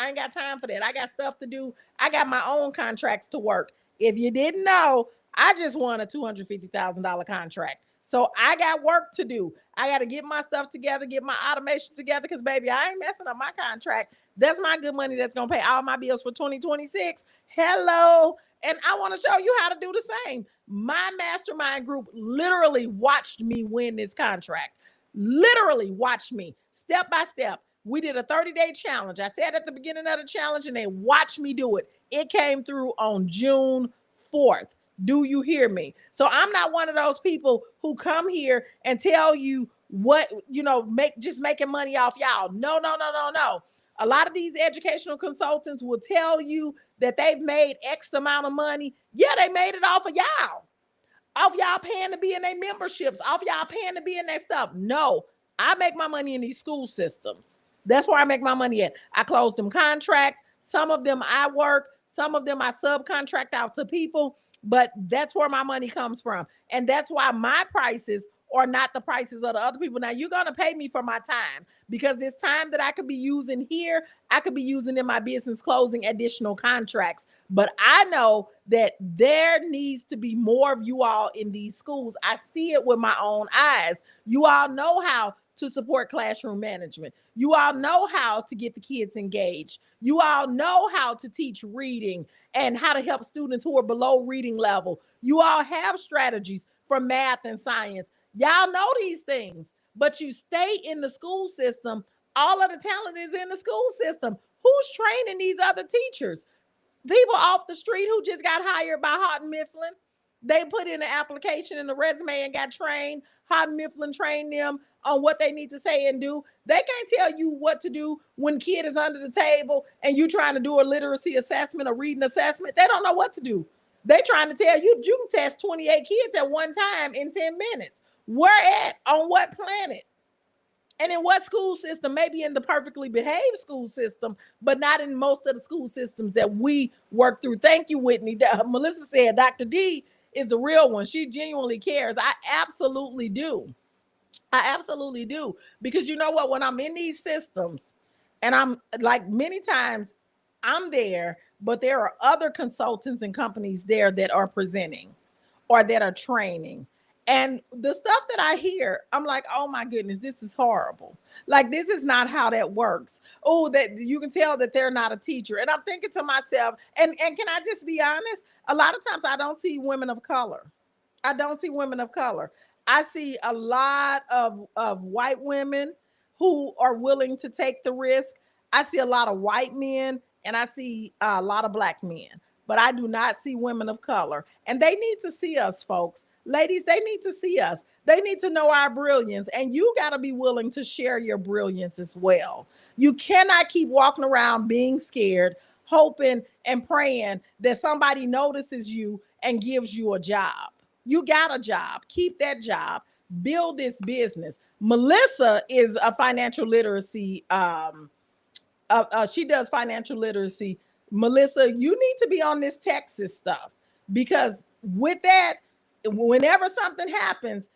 ain't got time for that. I got stuff to do. I got my own contracts to work. If you didn't know, I just won a $250,000 contract. So I got work to do. I got to get my stuff together, get my automation together, because baby, I ain't messing up my contract. That's my good money that's going to pay all my bills for 2026. Hello. And I want to show you how to do the same. My mastermind group literally watched me win this contract. Literally watched me step by step. We did a 30-day challenge. I said at the beginning of the challenge, and they watched me do it. It came through on June 4th. Do you hear me? So I'm not one of those people who come here and tell you what, making money off y'all. No. A lot of these educational consultants will tell you that they've made X amount of money. Yeah, they made it off of y'all paying to be in their memberships, off y'all paying to be in their stuff. No, I make my money in these school systems. That's where I make my money at. I close them contracts. Some of them I work. Some of them I subcontract out to people. But that's where my money comes from. And that's why my prices are not the prices of the other people. Now, you're going to pay me for my time, because it's time that I could be using here. I could be using in my business closing additional contracts. But I know that there needs to be more of you all in these schools. I see it with my own eyes. You all know how to support classroom management. You all know how to get the kids engaged. You all know how to teach reading and how to help students who are below reading level. You all have strategies for math and science. Y'all know these things, but you stay in the school system. All of the talent is in the school system. Who's training these other teachers? People off the street who just got hired by Houghton Mifflin. They put in an application and a resume and got trained. Houghton Mifflin trained them on what they need to say and do. They can't tell you what to do when kid is under the table and you trying to do a literacy assessment, a reading assessment. They don't know what to do. They trying to tell you you can test 28 kids at one time in 10 minutes. Where at? On what planet? And in what school system? Maybe in the perfectly behaved school system, but not in most of the school systems that we work through. Thank you, Whitney. Melissa said Dr. D is the real one. She genuinely cares. I absolutely do. Because you know what? When I'm in these systems, and I'm like, many times I'm there, but there are other consultants and companies there that are presenting or that are training. And the stuff that I hear, I'm like, oh my goodness, this is horrible. Like, this is not how that works. Oh, that you can tell that they're not a teacher. And I'm thinking to myself, and can I just be honest? A lot of times I don't see women of color. I don't see women of color. I see a lot of white women who are willing to take the risk. I see a lot of white men, and I see a lot of black men, but I do not see women of color. And they need to see us, folks. Ladies, they need to see us. They need to know our brilliance. And you got to be willing to share your brilliance as well. You cannot keep walking around being scared, hoping and praying that somebody notices you and gives you a job. You got a job. Keep that job. Build this business. Melissa is a financial literacy. She does financial literacy. Melissa, you need to be on this Texas stuff, because with that, whenever something happens,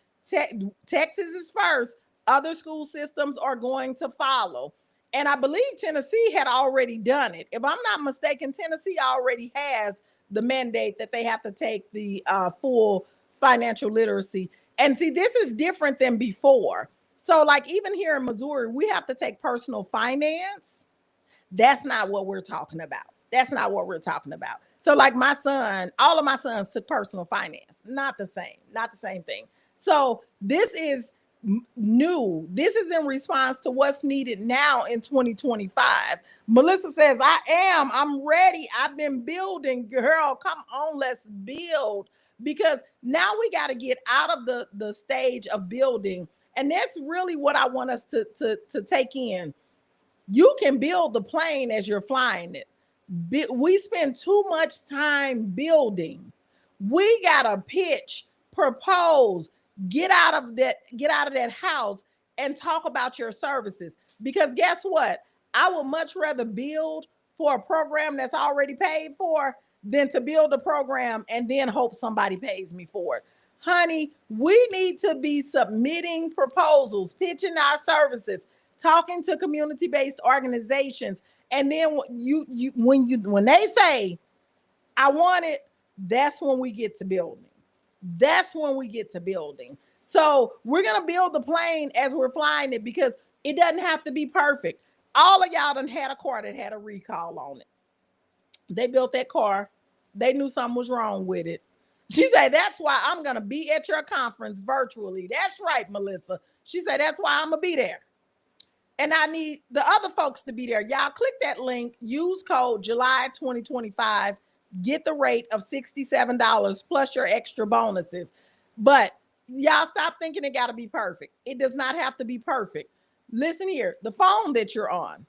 Texas is first. Other school systems are going to follow. And I believe Tennessee had already done it. If I'm not mistaken, Tennessee already has the mandate that they have to take the full financial literacy. And see, this is different than before. So like, even here in Missouri, we have to take personal finance. That's not what we're talking about. That's not what we're talking about. So like my son, all of my sons took personal finance. Not the same thing. So this is new. This is in response to what's needed now in 2025. Melissa says, I'm ready. I've been building. Girl, come on, let's build. Because now we got to get out of the stage of building. And that's really what I want us to take in. You can build the plane as you're flying it. We spend too much time building. We got to pitch, propose, get out of that house and talk about your services. Because guess what? I would much rather build for a program that's already paid for than to build a program and then hope somebody pays me for it. Honey, we need to be submitting proposals, pitching our services, talking to community-based organizations. And then when they say, I want it, that's when we get to building. That's when we get to building. So we're going to build the plane as we're flying it, because it doesn't have to be perfect. All of y'all done had a car that had a recall on it. They built that car. They knew something was wrong with it. She said, that's why I'm going to be at your conference virtually. That's right, Melissa. She said, that's why I'm going to be there. And I need the other folks to be there. Y'all click that link, use code July 2025, get the rate of $67 plus your extra bonuses. But y'all stop thinking it got to be perfect. It does not have to be perfect. Listen here, the phone that you're on,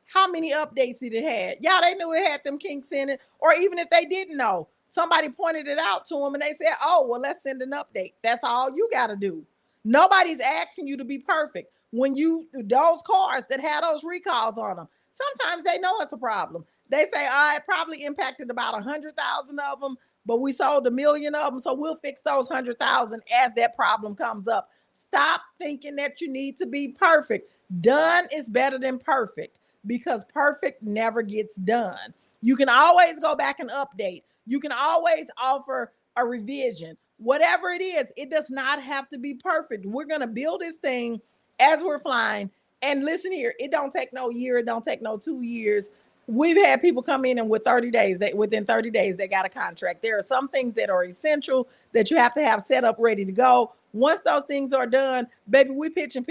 how many updates did it have? Y'all, they knew it had them kinks in it. Or even if they didn't know, somebody pointed it out to them and they said, oh, well, let's send an update. That's all you got to do. Nobody's asking you to be perfect. When those cars that had those recalls on them, sometimes they know it's a problem. They say, it probably impacted about 100,000 of them, but we sold 1 million of them, so we'll fix those 100,000 as that problem comes up. Stop thinking that you need to be perfect. Done is better than perfect, because perfect never gets done. You can always go back and update. You can always offer a revision. Whatever it is, it does not have to be perfect. We're going to build this thing as we're flying. And listen here, it don't take no year. It don't take no 2 years. We've had people come in and within 30 days, they got a contract. There are some things that are essential that you have to have set up ready to go. Once those things are done, baby, we pitching.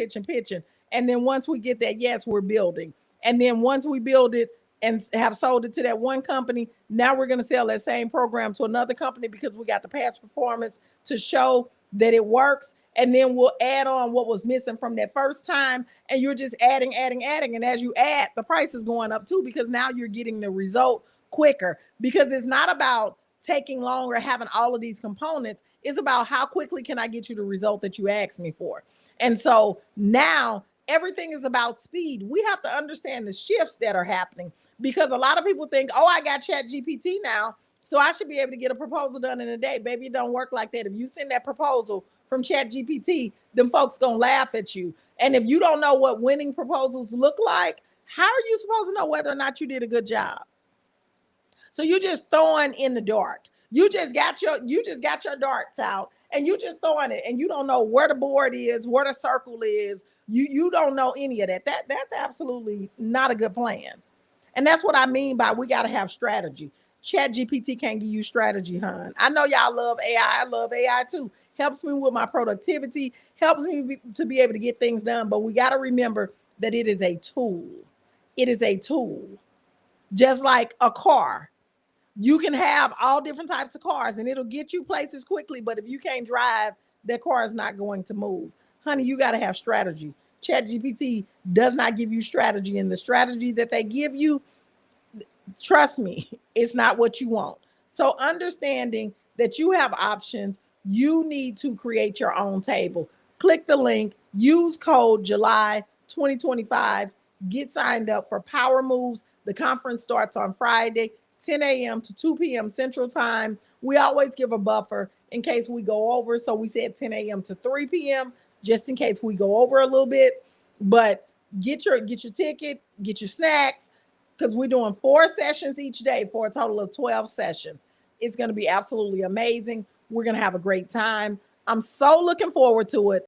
And then once we get that, yes, we're building. And then once we build it and have sold it to that one company, now we're going to sell that same program to another company, because we got the past performance to show that it works. And then we'll add on what was missing from that first time. And you're just adding. And as you add, the price is going up too, because now you're getting the result quicker. Because it's not about taking longer, having all of these components. It's about how quickly can I get you the result that you asked me for. And so now everything is about speed. We have to understand the shifts that are happening, because a lot of people think, oh, I got ChatGPT now, so I should be able to get a proposal done in a day. Baby, it don't work like that. If you send that proposal from ChatGPT, them folks gonna laugh at you. And if you don't know what winning proposals look like, how are you supposed to know whether or not you did a good job? So you just throwing in the dark. You just got your darts out and you just throwing it, and you don't know where the board is, where the circle is. You don't know any of that. That's absolutely not a good plan. And that's what I mean by we got to have strategy. ChatGPT can't give you strategy, hon. I know y'all love AI. I love AI too. Helps me with my productivity, helps me to be able to get things done. But we got to remember that it is a tool. It is a tool. Just like a car. You can have all different types of cars and it'll get you places quickly. But if you can't drive, that car is not going to move. Honey, you got to have strategy. ChatGPT does not give you strategy. And the strategy that they give you, trust me, it's not what you want. So understanding that you have options, you need to create your own table. Click the link, use code July 2025, get signed up for Power Moves. The conference starts on Friday, 10 a.m. to 2 p.m. Central Time. We always give a buffer in case we go over. So we said 10 a.m. to 3 p.m. just in case we go over a little bit. But get your ticket, get your snacks, because we're doing 4 sessions each day for a total of 12 sessions. It's going to be absolutely amazing. We're going to have a great time. I'm so looking forward to it.